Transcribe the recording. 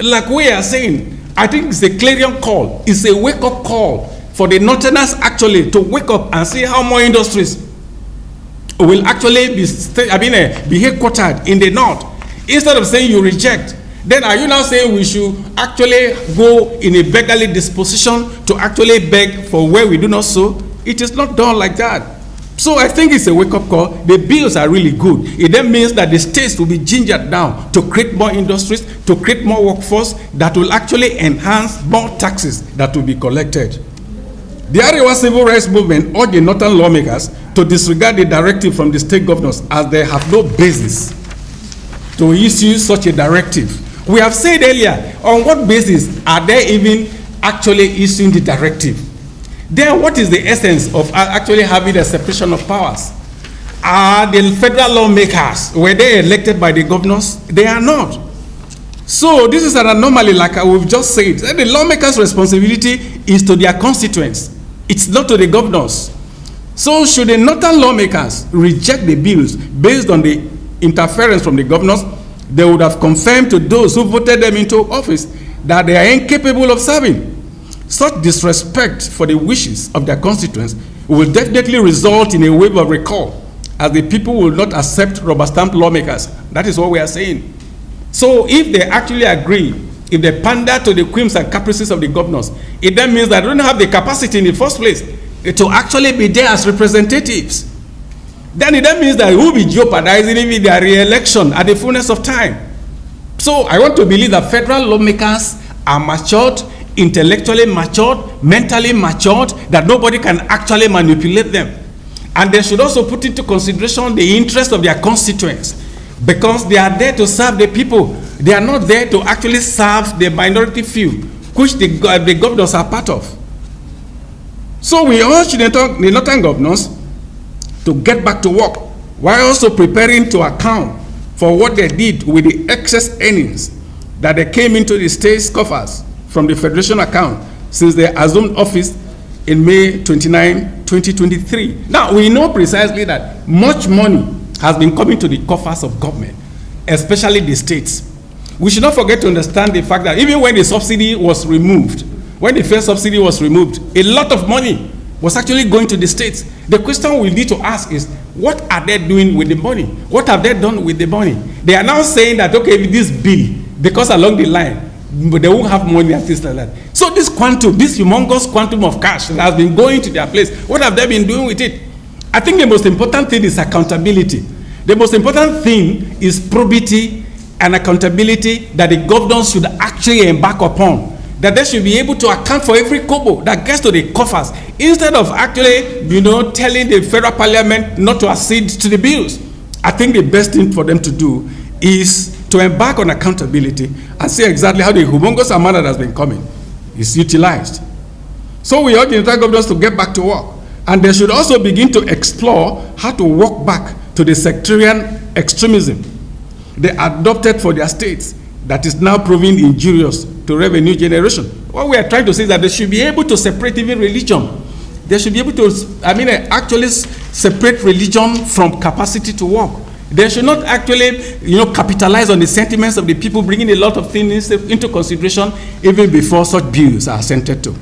Like we are saying, I think it's a clarion call. It's a wake-up call for the Northerners actually to wake up and see how more industries will actually be headquartered in the North. Instead of saying you reject, then are you now saying we should actually go in a beggarly disposition to actually beg for where we do not sow? It is not done like that. So I think it's a wake-up call. The bills are really good. It then means that the states will be gingered down to create more industries, to create more workforce that will actually enhance more taxes that will be collected. The Arewa Civil Rights Movement urged the northern lawmakers to disregard the directive from the state governors as they have no basis to issue such a directive. We have said earlier, on what basis are they even actually issuing the directive? Then what is the essence of actually having a separation of powers? Are the federal lawmakers, were they elected by the governors? They are not. So this is an anomaly, like we've just said. The lawmakers' responsibility is to their constituents. It's not to the governors. So should the northern lawmakers reject the bills based on the interference from the governors, they would have confirmed to those who voted them into office that they are incapable of serving. Such disrespect for the wishes of their constituents will definitely result in a wave of recall, as the people will not accept rubber-stamped lawmakers. That is what we are saying. So if they actually agree, if they pander to the whims and caprices of the governors, it then means that they don't have the capacity in the first place to actually be there as representatives. Then it then means that we will be jeopardizing even their re-election at the fullness of time. So I want to believe that federal lawmakers are matured, intellectually matured, mentally matured, that nobody can actually manipulate them. And they should also put into consideration the interest of their constituents, because they are there to serve the people. They are not there to actually serve the minority few, which the governors are part of. So we urge the northern governors to get back to work, while also preparing to account for what they did with the excess earnings that they came into the state's coffers from the Federation account since they assumed office in May 29, 2023. Now, we know precisely that much money has been coming to the coffers of government, especially the states. We should not forget to understand the fact that even when the subsidy was removed, when the first subsidy was removed, a lot of money was actually going to the states. The question we need to ask is, what are they doing with the money? What have they done with the money? They are now saying that, okay, with this bill, because along the line, but they won't have money and things like that. So this quantum, this humongous quantum of cash that has been going to their place, what have they been doing with it? I think the most important thing is accountability. The most important thing is probity and accountability that the governors should actually embark upon. That they should be able to account for every kobo that gets to the coffers, instead of actually, telling the federal parliament not to accede to the bills. I think the best thing for them to do is to embark on accountability and see exactly how the humongous amount that has been coming is utilized. So we urge the entire governors to get back to work, and they should also begin to explore how to walk back to the sectarian extremism they adopted for their states that is now proving injurious to revenue generation. What we are trying to say is that they should be able to separate even religion. They should be able to, actually separate religion from capacity to work. They should not actually, capitalize on the sentiments of the people, bringing a lot of things into consideration even before such bills are sent to.